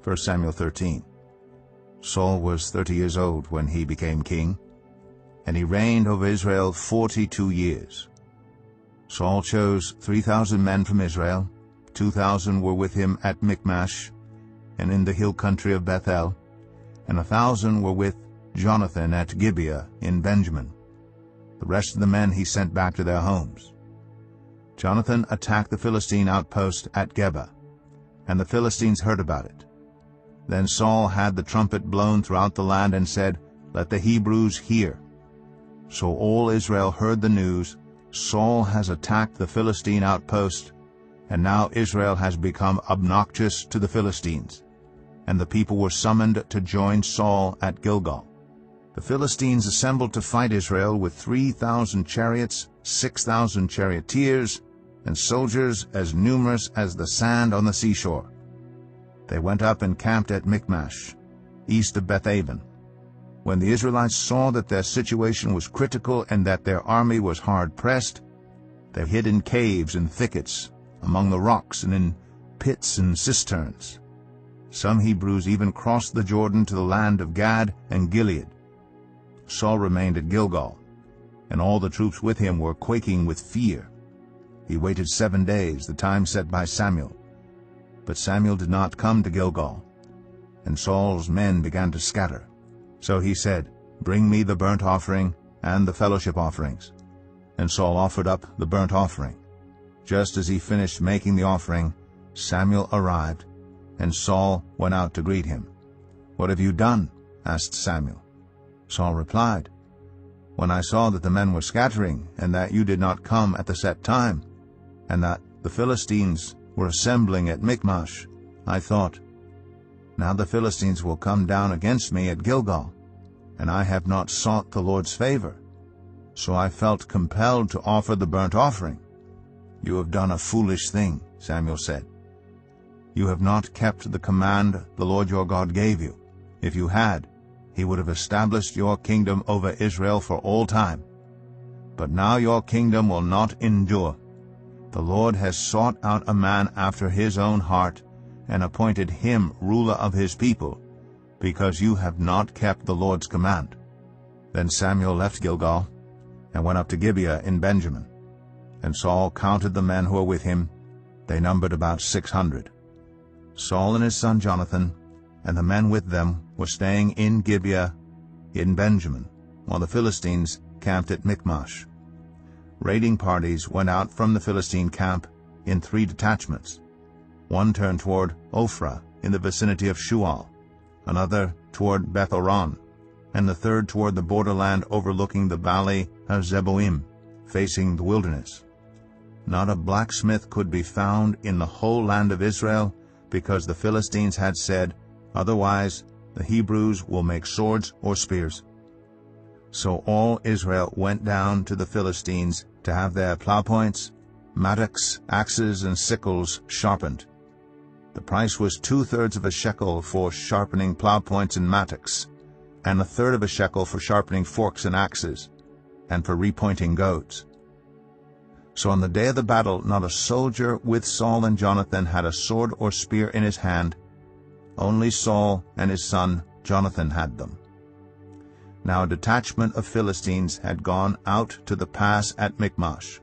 1 Samuel 13. Saul was 30 years old when he became king, and he reigned over Israel 42 years. Saul chose 3,000 men from Israel. 2,000 were with him at Michmash and in the hill country of Bethel, and 1,000 were with Jonathan at Gibeah in Benjamin. The rest of the men he sent back to their homes. Jonathan attacked the Philistine outpost at Geba, and the Philistines heard about it. Then Saul had the trumpet blown throughout the land and said, "Let the Hebrews hear." So all Israel heard the news, Saul has attacked the Philistine outpost, and now Israel has become obnoxious to the Philistines. And the people were summoned to join Saul at Gilgal. The Philistines assembled to fight Israel with 3,000 chariots, 6,000 charioteers, and soldiers as numerous as the sand on the seashore. They went up and camped at Michmash, east of Bethaven. When the Israelites saw that their situation was critical and that their army was hard-pressed, they hid in caves and thickets, among the rocks and in pits and cisterns. Some Hebrews even crossed the Jordan to the land of Gad and Gilead. Saul remained at Gilgal, and all the troops with him were quaking with fear. He waited 7 days, the time set by Samuel. But Samuel did not come to Gilgal, and Saul's men began to scatter. So he said, "Bring me the burnt offering and the fellowship offerings." And Saul offered up the burnt offering. Just as he finished making the offering, Samuel arrived, and Saul went out to greet him. "What have you done?" asked Samuel. Saul replied, "When I saw that the men were scattering, and that you did not come at the set time, and that the Philistines were assembling at Michmash, I thought, now the Philistines will come down against me at Gilgal, and I have not sought the Lord's favor. So I felt compelled to offer the burnt offering." "You have done a foolish thing," Samuel said. "You have not kept the command the Lord your God gave you. If you had, he would have established your kingdom over Israel for all time. But now your kingdom will not endure. The Lord has sought out a man after his own heart, and appointed him ruler of his people, because you have not kept the Lord's command." Then Samuel left Gilgal, and went up to Gibeah in Benjamin. And Saul counted the men who were with him. They numbered about 600. Saul and his son Jonathan, and the men with them, were staying in Gibeah in Benjamin, while the Philistines camped at Michmash. Raiding parties went out from the Philistine camp in 3 detachments. One turned toward Ophrah in the vicinity of Shual, another toward Beth-oron, and the third toward the borderland overlooking the valley of Zeboim, facing the wilderness. Not a blacksmith could be found in the whole land of Israel, because the Philistines had said, "Otherwise the Hebrews will make swords or spears." So all Israel went down to the Philistines to have their plowpoints, mattocks, axes, and sickles sharpened. The price was 2/3 of a shekel for sharpening plowpoints and mattocks, and 1/3 of a shekel for sharpening forks and axes, and for repointing goads. So on the day of the battle not a soldier with Saul and Jonathan had a sword or spear in his hand. Only Saul and his son Jonathan had them. Now a detachment of Philistines had gone out to the pass at Michmash.